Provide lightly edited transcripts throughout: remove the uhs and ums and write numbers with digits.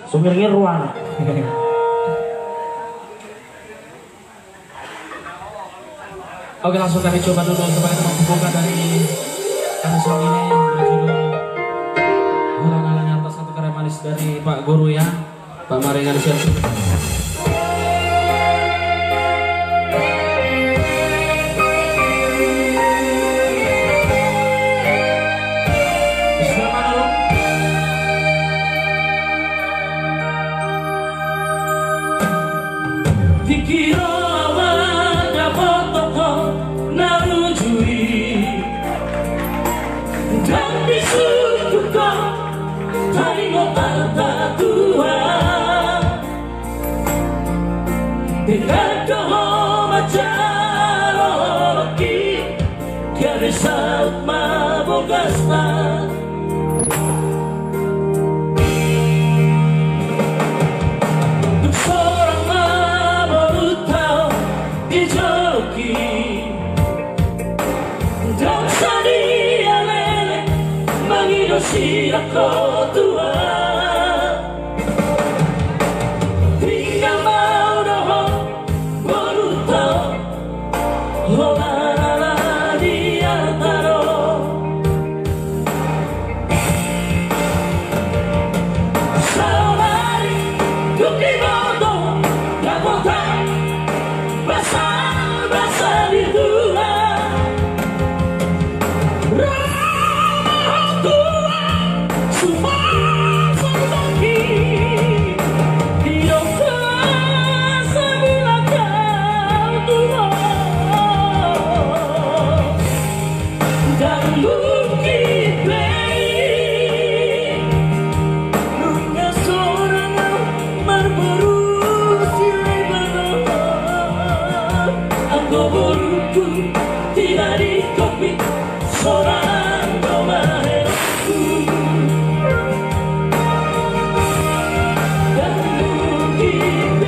Supirnya ruang. Oke, langsung kami coba dulu supaya teman pembuka dari kami song ini berjudul Halang-halang atas satu karya manis dari Pak Guru ya, Pak Maringan Syarif. Saat mabogasta untuk seorang maborutau dijoloki dan sadia lele mengidosi aku tua tinggal mau doho borutau tidak dikopi seorang domainku dan mungkin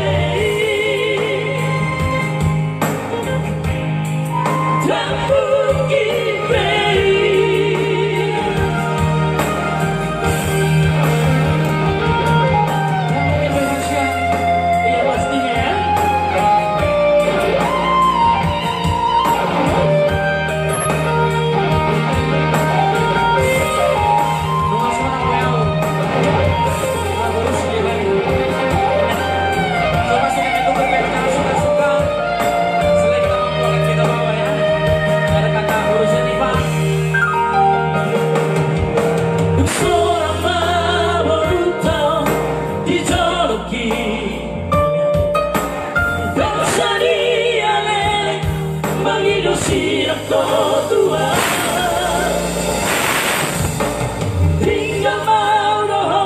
tinggal mau doho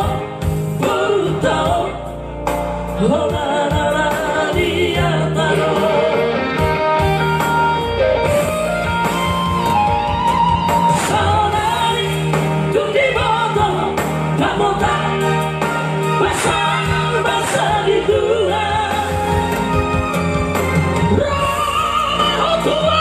berutau la dia taro saudari tuh di bodoh kamu tak basah di dua roh tua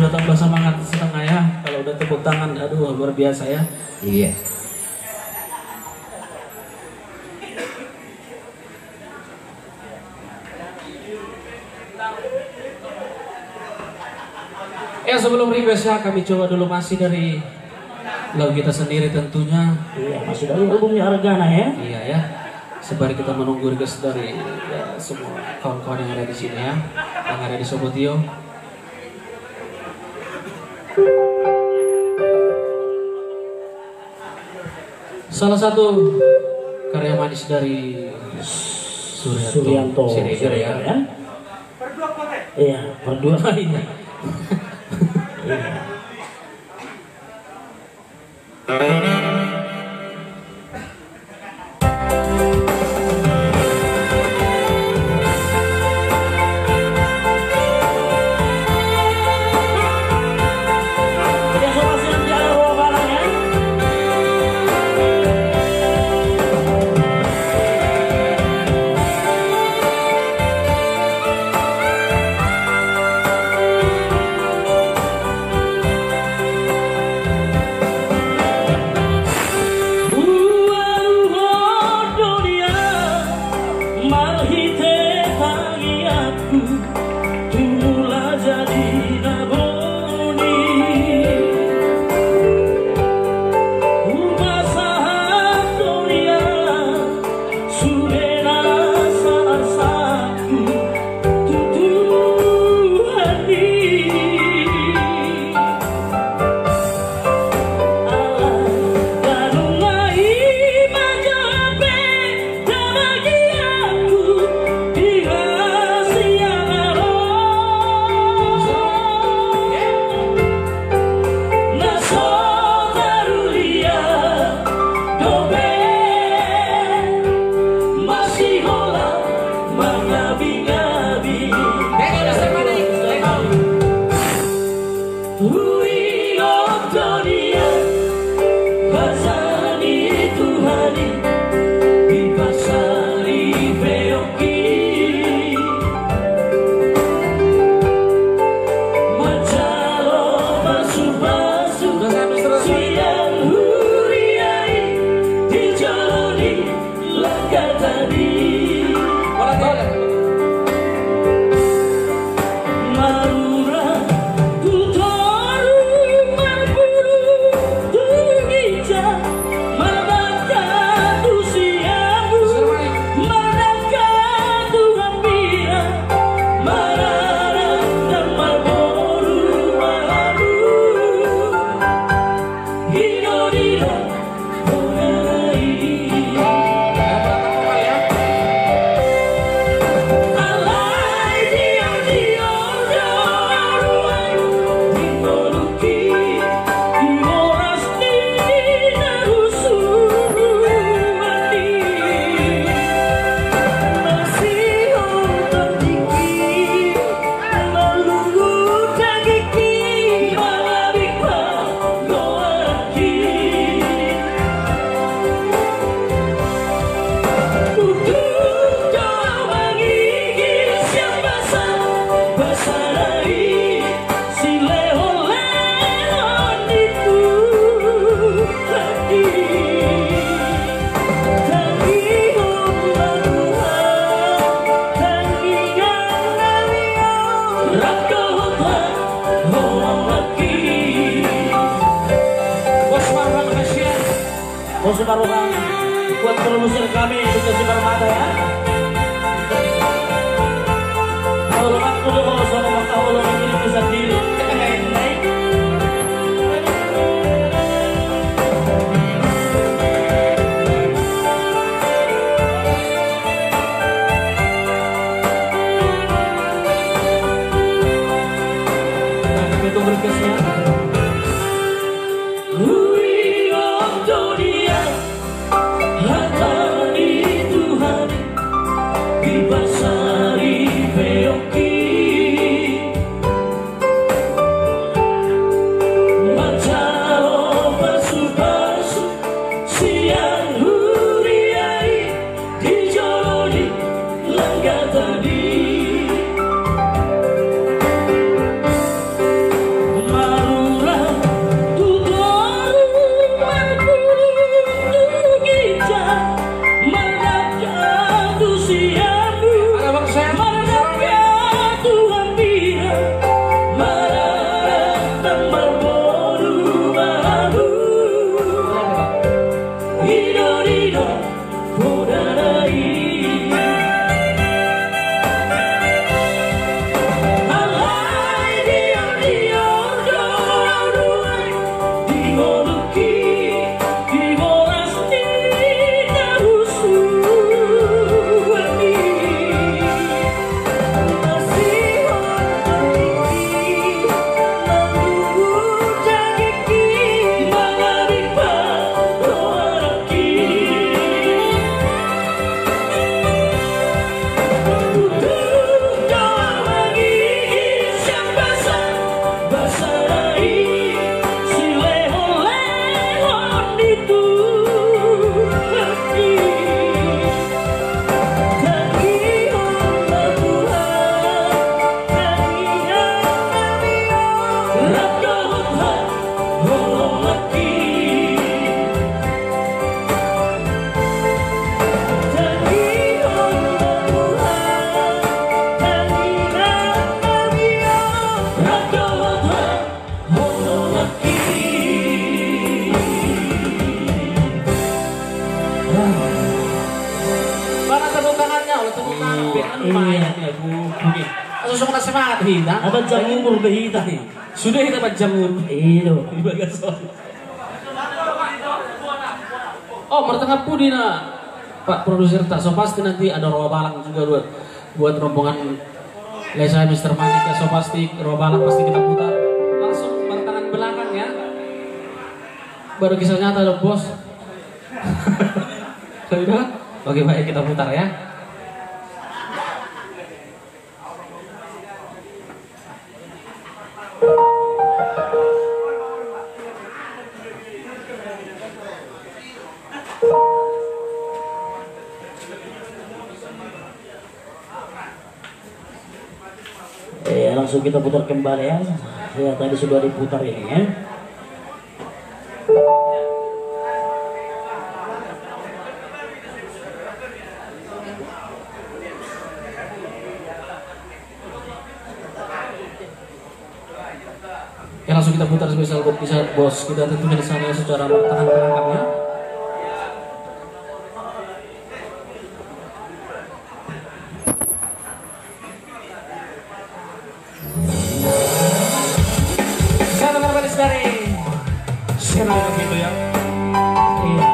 sudah tambah semangat setengah ya. Kalau udah tepuk tangan, aduh luar biasa ya. Iya. Ya sebelum request ya kami coba dulu masih dari lagu kita sendiri tentunya. Iya, masih dari albumnya Argana ya. Iya ya. Sembari kita menunggu request dari ya, semua kawan-kawan yang ada di sini ya, yang ada di Sobotio. Salah satu karya manis dari Suryanto Siregar ya. Iya, berdua ini. Buat produser kami bisa Siparmata ya. Kalau aku dulu sama maka Allah ini bisa diri. Itu berikutnya. lumayan ya Bu. Oke. Susuk na semangat hita. Abad jamur behita nih. Sudah kita jamur. Iyo. Oh, bertengah pudi na Pak produser tak so pasti nanti ada rawa balang juga buat rombongan Lesa Mr. Manik ya, so pasti rawa balang pasti kita putar langsung tangan belakang ya. Baru kisah nyata dong bos. Sudah? Oke baik kita putar ya. Langsung kita putar kembali ya. Ya tadi sudah diputar ini ya. Ya langsung kita putar spesial buat bisa bos kita tentunya di sana secara bertahan belakangnya. Saya dengar baris dari Seno begitu ya. Iya.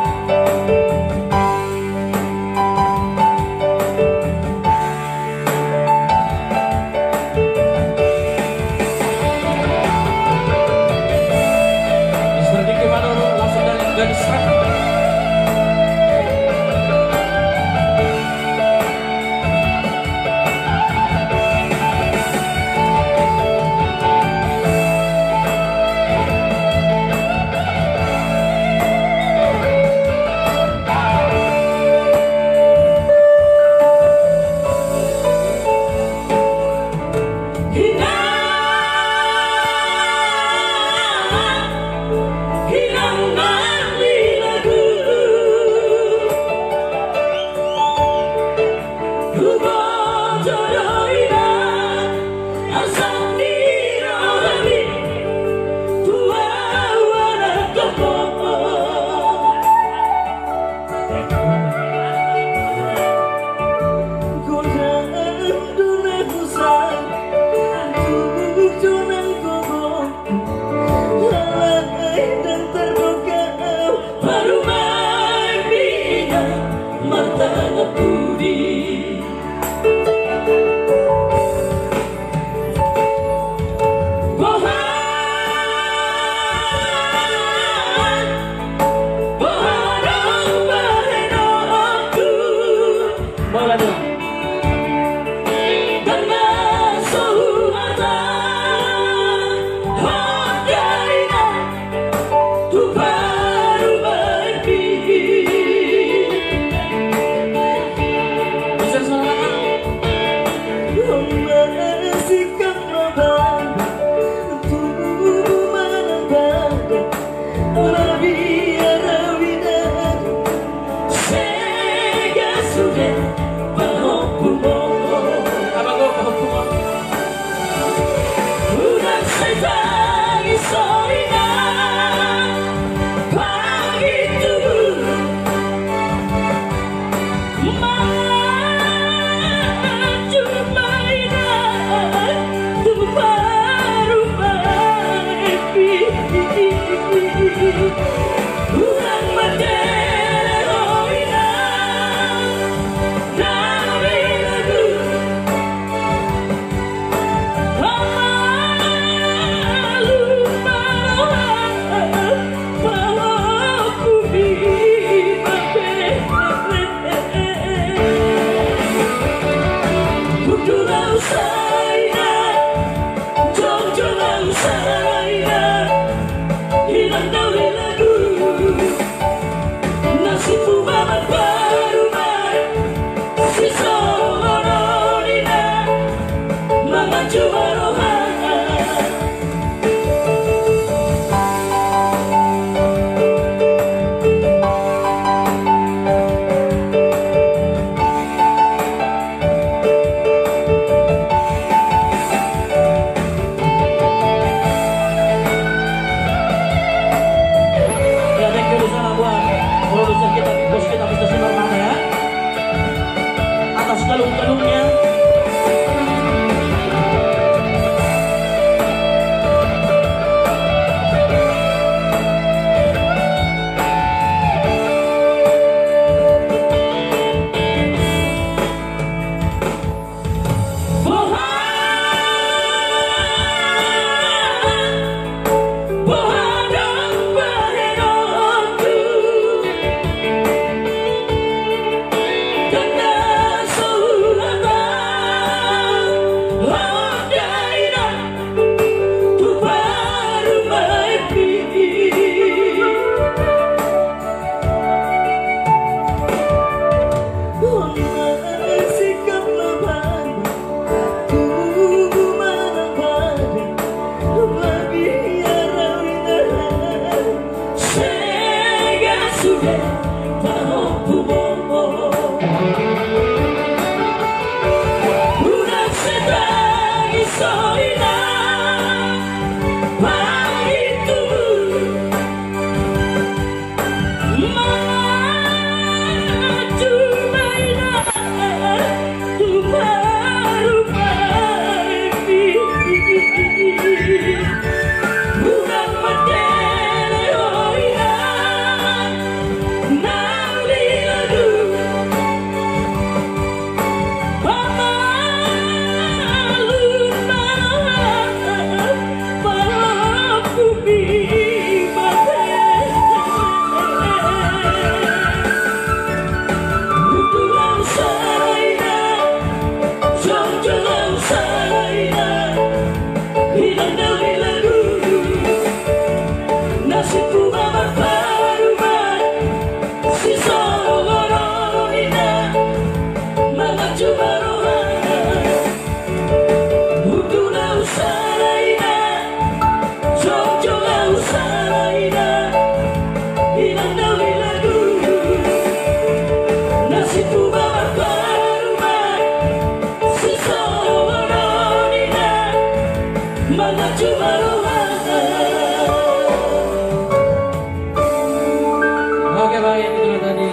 Oke baik, itu tadi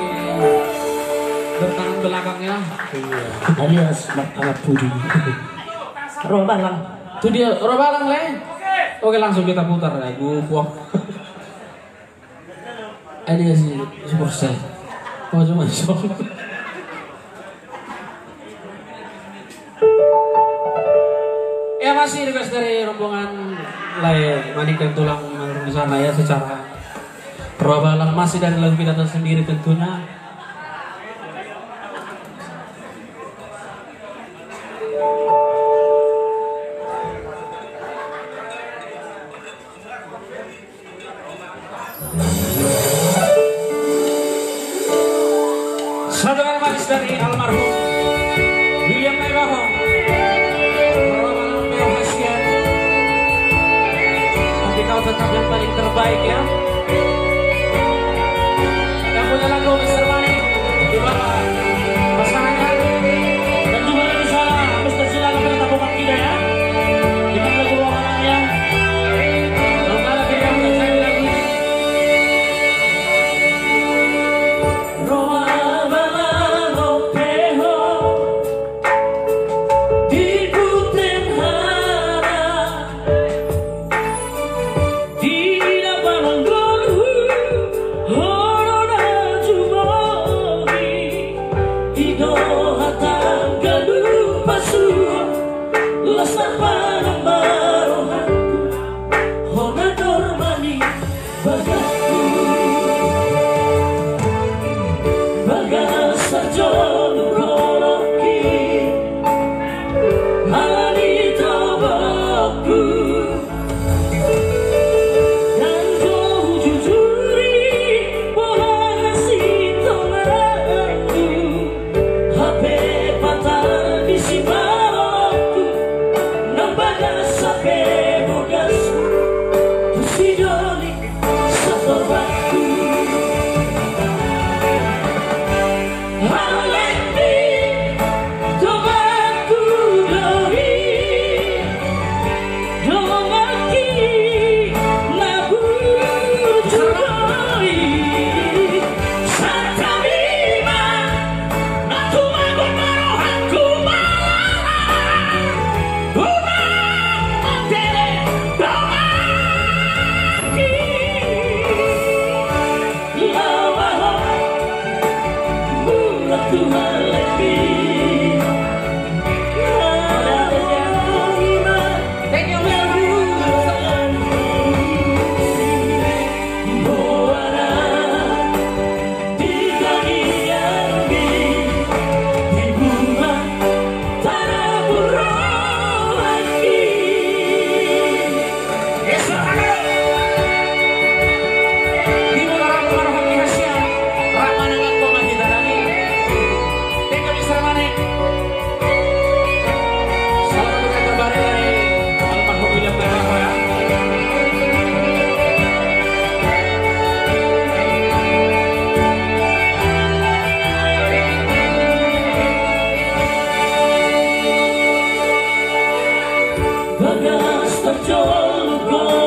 bertangan belakangnya. Alias alat budi. Roh balang. Itu dia roh balang le. Oke langsung kita putar ya, gua. Ini sih super set. Oh cuma sok. Ya masih request dari rombongan lain Manik dan Tulang di sana ya secara robalang masih dari lagu kita sendiri tentunya. Saudara manis dari almarhum William Naibaho. Kau tetap yang paling terbaik ya. Yang punya lagu Mr. Mani di bawah pasangannya dan juga di sana Mr. Silakan kita tabukan kita ya. Dengan lagu romannya. Kalau nggak lagi yang udah saya bilang Patah di si barokku, nampak bagas terjol luka